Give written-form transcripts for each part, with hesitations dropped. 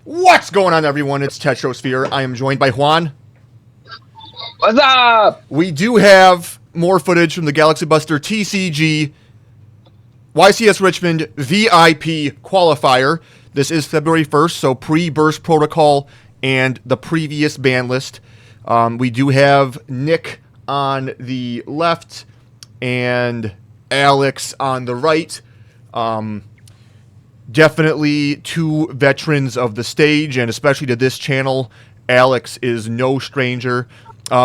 What's going on, everyone? It's Tetrosphere. I am joined by Juan. What's up? We do have more footage from the GalaxyBusterTCG YCS Richmond VIP qualifier. This is February 1st, so pre-burst protocol and the previous ban list. We do have Nick on the left and Alex on the right. Definitely two veterans of the stage, and especially to this channel, Alex is no stranger.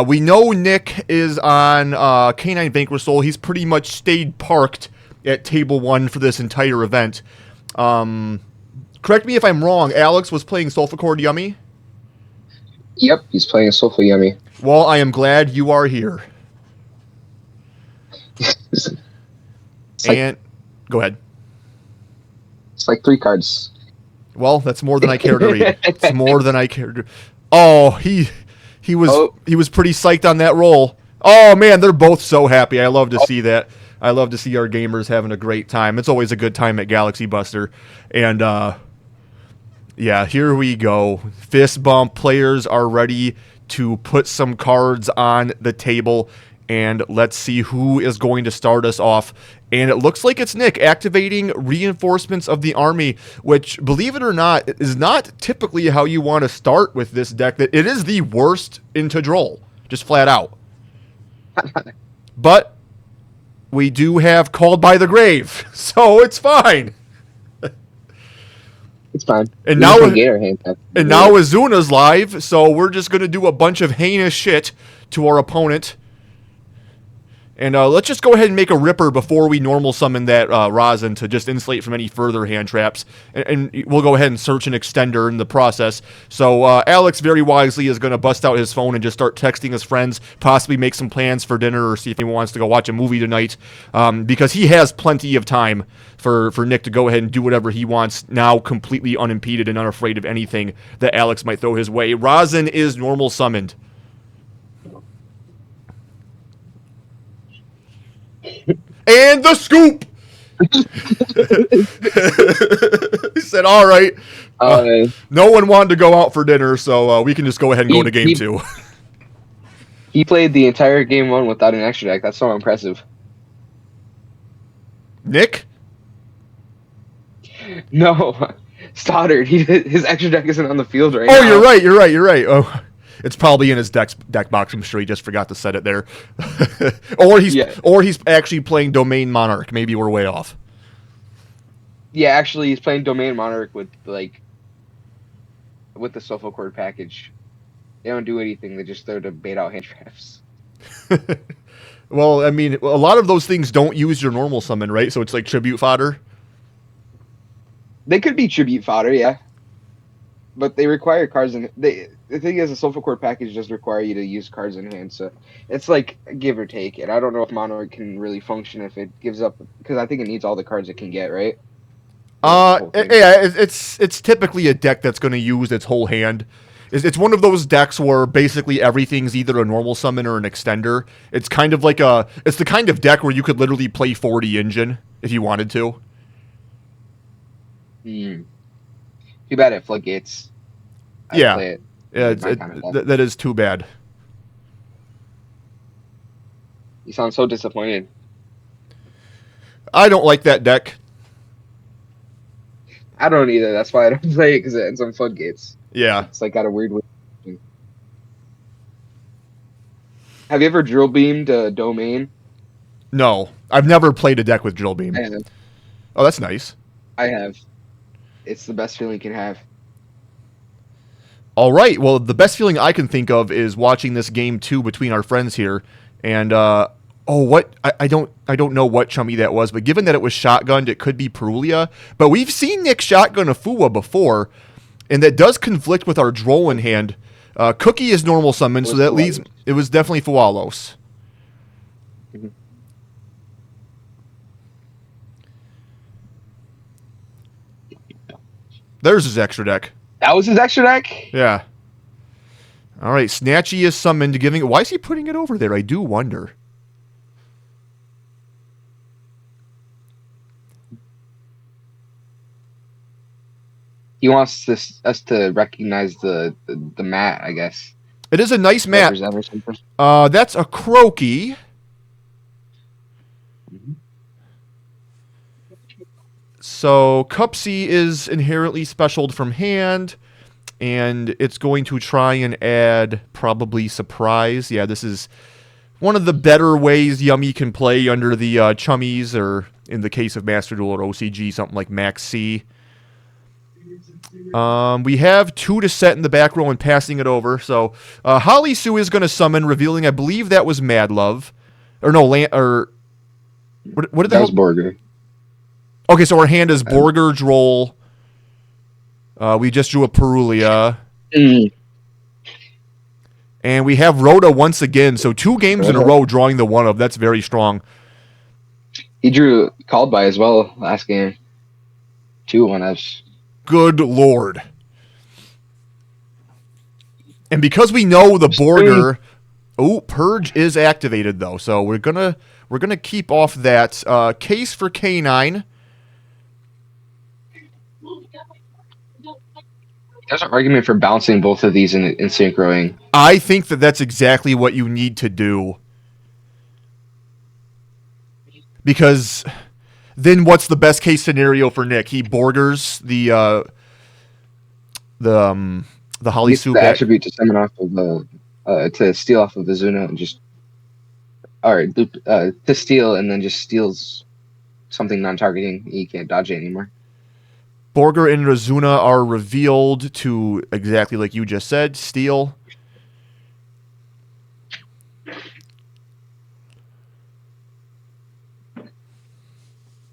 We know Nick is on K9 Vanquish. He's pretty much stayed parked at Table 1 for this entire event. Correct me if I'm wrong, Alex was playing Solfachord Yummy? Yep, he's playing Solfa Yummy. Well, I am glad you are here. And go ahead. It's like 3 cards. Well, that's more than I care to read. It's more than I care to. Oh, he was pretty psyched on that roll. Oh man, they're both so happy. I love to see that. I love to see our gamers having a great time. It's always a good time at Galaxy Buster. And yeah, here we go. Fist bump. Players are ready to put some cards on the table. And let's see who is going to start us off. And it looks like it's Nick activating Reinforcements of the Army, which, believe it or not, is not typically how you want to start with this deck. That it is the worst into Droll, just flat out. But we do have Called by the Grave, so it's fine. It's fine. And now Azuna's live, so we're just going to do a bunch of heinous shit to our opponent. And let's just go ahead and make a Ripper before we normal summon that Rosin to just insulate from any further hand traps. And we'll go ahead and search an extender in the process. So Alex very wisely is going to bust out his phone and just start texting his friends, possibly make some plans for dinner or see if he wants to go watch a movie tonight. Because he has plenty of time for Nick to go ahead and do whatever he wants, now completely unimpeded and unafraid of anything that Alex might throw his way. Rosin is normal summoned. And the scoop! He said, all right. No one wanted to go out for dinner, so we can just go ahead and go to game 2. He played the entire game 1 without an extra deck. That's so impressive. Nick? No. Stoddard. His extra deck isn't on the field right now. Oh, you're right. Oh, it's probably in his deck box. I'm sure he just forgot to set it there. or he's actually playing Domain Monarch. Maybe we're way off. Yeah, actually, he's playing Domain Monarch with the Solfachord package. They don't do anything. They just throw to bait out hand traps. Well, I mean, a lot of those things don't use your normal summon, right? So it's like tribute fodder. They could be tribute fodder, yeah. But they require cards in the thing is, a Solfachord package does require you to use cards in hand, so it's like give or take. And I don't know if Monarch can really function if it gives up, because I think it needs all the cards it can get, right? Yeah, it's typically a deck that's going to use its whole hand. It's one of those decks where basically everything's either a normal summon or an extender. It's kind of like it's the kind of deck where you could literally play 40 engine if you wanted to. Too bad at Floodgates. Yeah. Play it. Yeah, that is too bad. You sound so disappointed. I don't like that deck. I don't either. That's why I don't play it, because it ends on Floodgates. Yeah. It's like got a weird way. Have you ever drill beamed Domain? No. I've never played a deck with drill beam. I have. Oh, that's nice. I have. It's the best feeling you can have. All right. Well, the best feeling I can think of is watching this game 2 between our friends here. And I don't know what chummy that was, but given that it was shotgunned, it could be Perulia. But we've seen Nick shotgun Afua before, and that does conflict with our Droll in hand. Cookie is normal summon, so that leaves it was definitely Fualos. Mm-hmm. There's his extra deck. That was his extra deck? Yeah. All right, Snatchy is summoned, giving. Why is he putting it over there? I do wonder. He wants us to recognize the mat, I guess. It is a nice mat. Represent or something. That's a Croaky. Mm-hmm. So Cupsy is inherently specialed from hand, and it's going to try and add probably Surprise. Yeah, this is one of the better ways Yummy can play under the Chummies, or in the case of Master Duel or OCG, something like Max C. We have 2 to set in the back row and passing it over. So Holly Sue is going to summon, revealing, I believe that was Mad Love. Or no, what did the That hell? was Borger. Okay, so our hand is Borger, Droll. We just drew a Perulia. And we have Rhoda once again. So 2 games in a row drawing the 1-of. That's very strong. He drew Called By as well last game. 2 1-ofs. Good lord. And because we know the Borger... Oh, Purge is activated, though. So we're gonna keep off that. Case for K9. There's an argument for bouncing both of these in synchroing. I think that's exactly what you need to do. Because then what's the best case scenario for Nick? He Borgers the Holly Soup. The attribute to summon off of the to steal off of the Zuna and just to steal and then just steals something non-targeting. He can't dodge it anymore. Borger and Razuna are revealed to exactly like you just said, steal.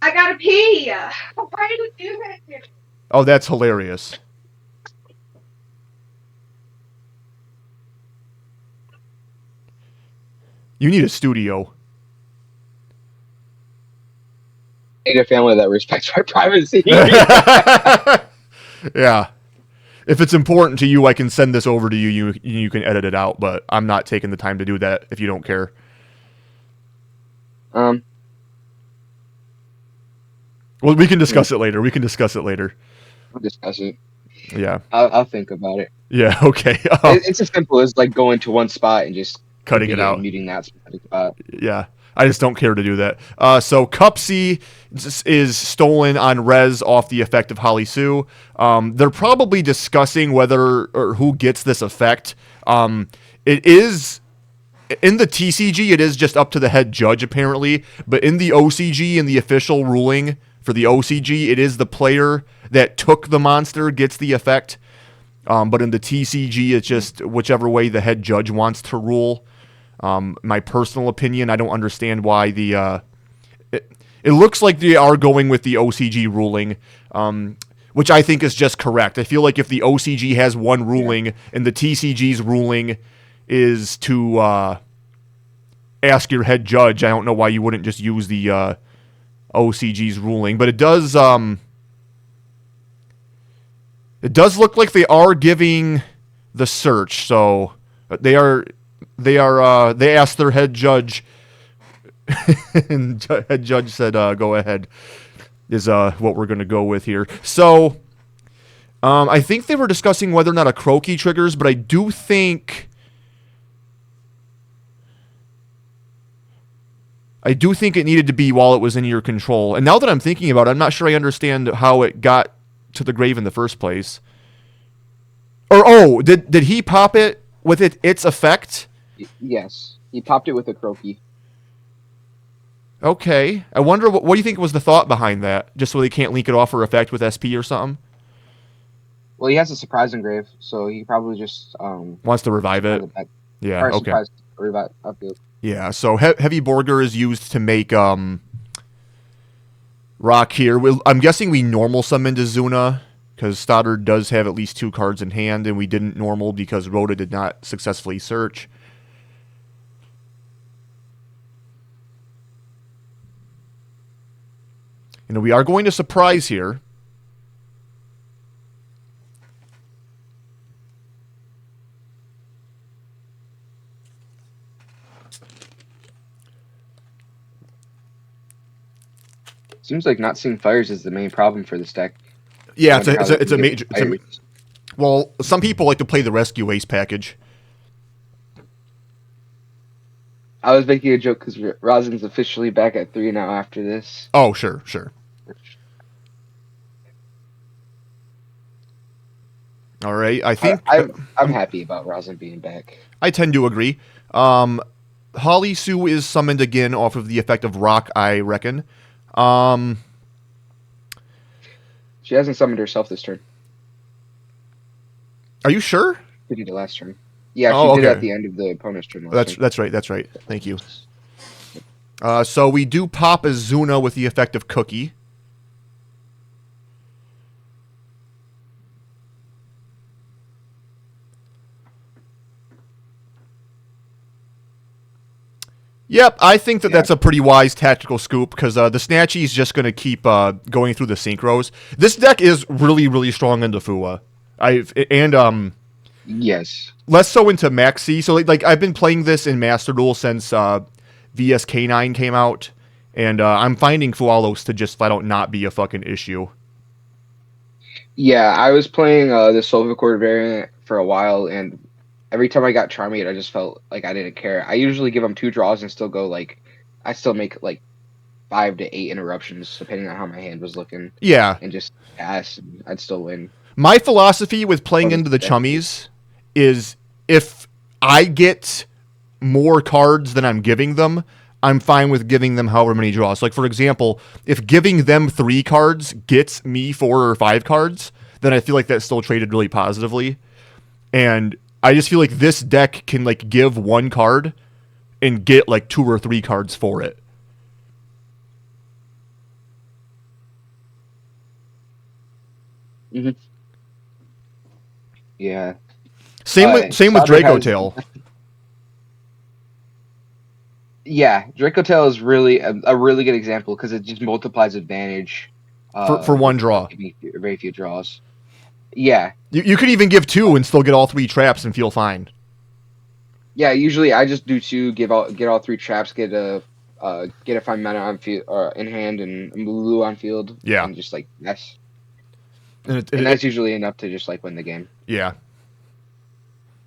I gotta pee. Why do you do that? Oh, that's hilarious. You need a studio. I need a family that respects my privacy. Yeah. If it's important to you, I can send this over to you. You can edit it out, but I'm not taking the time to do that if you don't care. Well, we can discuss it later. We'll discuss it. Yeah. I'll think about it. Yeah, okay. It's as simple as like going to one spot and just cutting it out. And muting that specific spot. Yeah. I just don't care to do that. So Cupsy is stolen on res off the effect of Holly Sue. They're probably discussing whether or who gets this effect. It is in the TCG. It is just up to the head judge apparently, but in the OCG, in the official ruling for the OCG, it is the player that took the monster gets the effect. But in the TCG, it's just whichever way the head judge wants to rule. My personal opinion, I don't understand why it looks like they are going with the OCG ruling, which I think is just correct. I feel like if the OCG has one ruling and the TCG's ruling is to ask your head judge, I don't know why you wouldn't just use the OCG's ruling. But it does look like they are giving the search, so they asked their head judge, and head judge said, "Go ahead." Is what we're gonna go with here. So, I think they were discussing whether or not a Croaky triggers, but I do think it needed to be while it was in your control. And now that I'm thinking about it, I'm not sure I understand how it got to the grave in the first place. Or did he pop it with its effect? Yes, he popped it with a Croaky. Okay. I wonder, what do you think was the thought behind that? Just so they can't link it off or effect with SP or something? Well, he has a surprise engrave, so he probably just... wants to revive it? Yeah, or okay. Surprise revive upfield. Yeah, so Heavy Borger is used to make rock here. I'm guessing we normal summoned Zuna, because Stoddard does have at least 2 cards in hand, and we didn't normal because Rhoda did not successfully search. We are going to surprise here. Seems like not seeing fires is the main problem for this deck. Yeah, Wonder how they it's a can get major. players. Well, some people like to play the Rescue Ace package. I was making a joke because Rosin's officially back at 3 now after this. Oh, sure. All right, I think I'm happy about Rosin being back. I tend to agree. Holly Sue is summoned again off of the effect of Rock, I reckon. She hasn't summoned herself this turn. Are you sure? She did it last turn. Yeah, Oh, she did okay. at the end of the opponent's turn last turn. That's right. Thank you. So we do pop Azuna with the effect of Cookie. Yep, I think that's a pretty wise tactical scoop because the Snatchy is just going to keep going through the synchros. This deck is really, really strong into Fua. Yes. Less so into Maxi. So like I've been playing this in Master Duel since VSK9 came out, and I'm finding Fualos to just flat out not be a fucking issue. Yeah, I was playing the Solfachord variant for a while, and every time I got Charmade, I just felt like I didn't care. I usually give them 2 draws and still go I still make 5 to 8 interruptions depending on how my hand was looking. Yeah, and just pass, and I'd still win. My philosophy with playing into the Chummies is if I get more cards than I'm giving them, I'm fine with giving them however many draws. Like, for example, if giving them 3 cards gets me 4 or 5 cards, then I feel like that's still traded really positively. And I just feel like this deck can, give 1 card and get, 2 or 3 cards for it. Mm-hmm. Yeah. Same with Draco Tail. Yeah, Draco Tail is really a really good example because it just multiplies advantage for 1 draw. Very few draws. Yeah. You could even give 2 and still get all 3 traps and feel fine. Yeah, usually I just do 2, get all 3 traps, get a 5 mana on field in hand and a blue on field. Yeah. And just yes. And that's usually enough to just win the game. Yeah.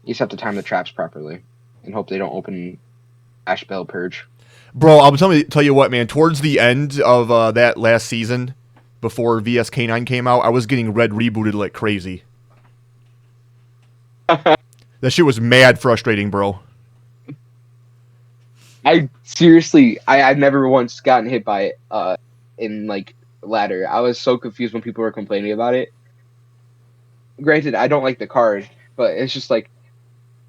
You just have to time the traps properly and hope they don't open Ash Bell Purge. Bro, I'll tell you what, man. Towards the end of that last season, before VSK9 came out, I was getting red rebooted like crazy. That shit was mad frustrating, bro. I seriously, I've never once gotten hit by it in ladder. I was so confused when people were complaining about it. Granted, I don't like the card, but it's just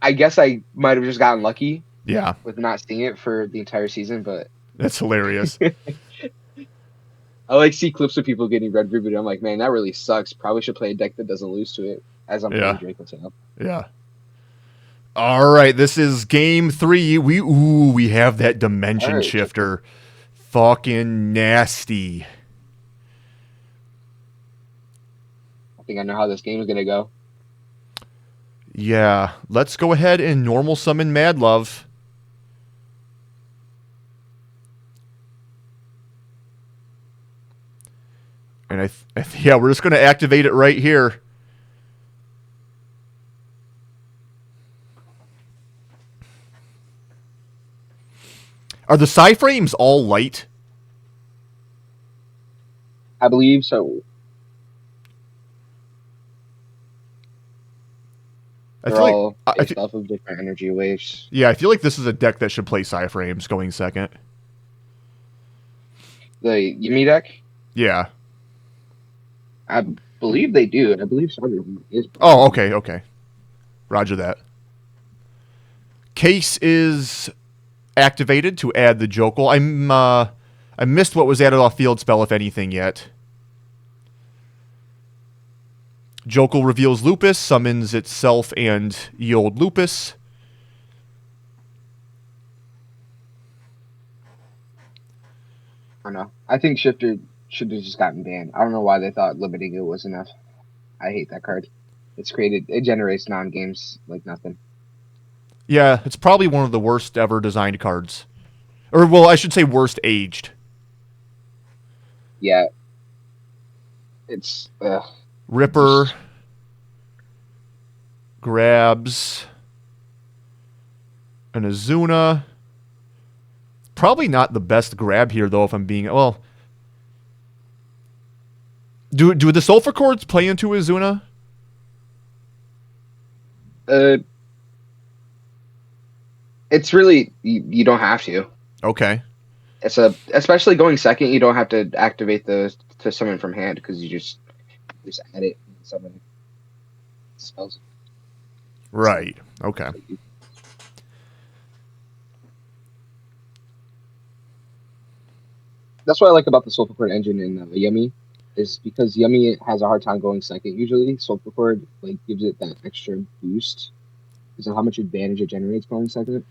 I guess I might have just gotten lucky. Yeah. With not seeing it for the entire season, but that's hilarious. I see clips of people getting red rebooted. I'm like, man, that really sucks. Probably should play a deck that doesn't lose to it as I'm playing Draco Tail. Yeah. All right, this is game 3. We have that dimension shifter. Fucking nasty. I think I know how this game is gonna go. Yeah, let's go ahead and normal summon Mad Love. And yeah, we're just going to activate it right here. Are the psi frames all light? I believe so. They're all based off of different energy waves. Yeah, I feel like this is a deck that should play psi frames going second. The Yumi deck? Yeah. I believe they do. I believe some is. Oh, okay. Roger that. Case is activated to add the Jokel. I missed what was added off field spell, if anything, yet. Jokel reveals Lupus, summons itself and ye old Lupus. I don't know. I think Shifter should have just gotten banned. I don't know why they thought limiting it was enough. I hate that card. It generates non-games like nothing. Yeah, it's probably one of the worst ever designed cards. Or, well, I should say worst aged. Yeah. It's, Ripper grabs an Azuna. Probably not the best grab here, though, if I'm being... Well, do the Solfachords play into Azuna? It's really... You don't have to. Okay. Especially going second, you don't have to activate to summon from hand, because you just add it and summon spells. Right. Okay. That's what I like about the Solfachord engine in Yummy, is because Yummy has a hard time going second usually. Solfachord gives it that extra boost because of how much advantage it generates going second.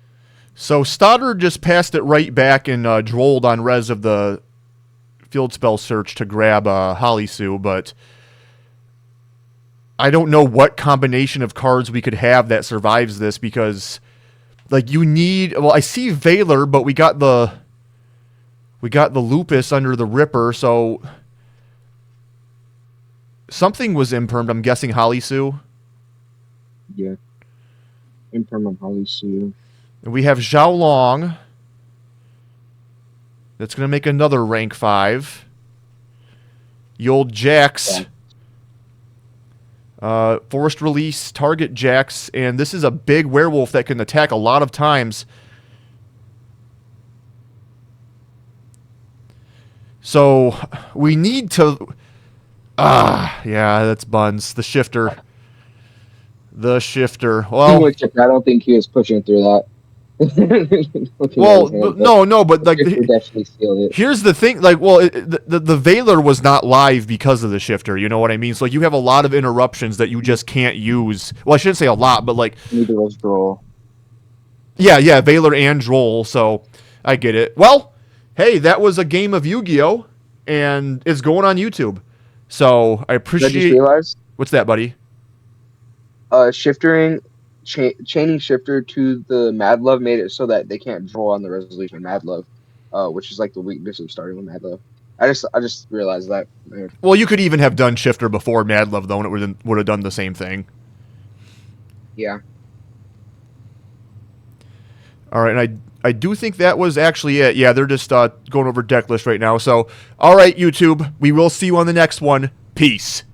So Stoddard just passed it right back and drolled on res of the field spell search to grab Halisu, but I don't know what combination of cards we could have that survives this, because you need... Well, I see Valor, but we got the Lupus under the Ripper, so something was impermed. I'm guessing Halisu. Yeah. Imperm on Halisu. And we have Zhao Long. That's going to make another rank 5. The old Jax. Forced release, target Jax. And this is a big werewolf that can attack a lot of times. So we need to... yeah, that's Buns. The shifter. The shifter. Well, I don't think he was pushing through that. Well, no, but here's the thing. The Valor was not live because of the shifter. You know what I mean? So you have a lot of interruptions that you just can't use. Well, I shouldn't say a lot, but neither was Droll. Yeah, Valor and Droll. So I get it. Well, hey, that was a game of Yu-Gi-Oh, and it's going on YouTube. So I appreciate. Did you realize? What's that, buddy? Chaining shifter to the Mad Love made it so that they can't draw on the resolution of Mad Love, which is the weakness of starting with Mad Love. I just realized that. Well, you could even have done shifter before Mad Love, though, and it would have done the same thing. Yeah. All right, and I do think that was actually it. Yeah, they're just going over deck list right now. So, all right, YouTube, we will see you on the next one. Peace.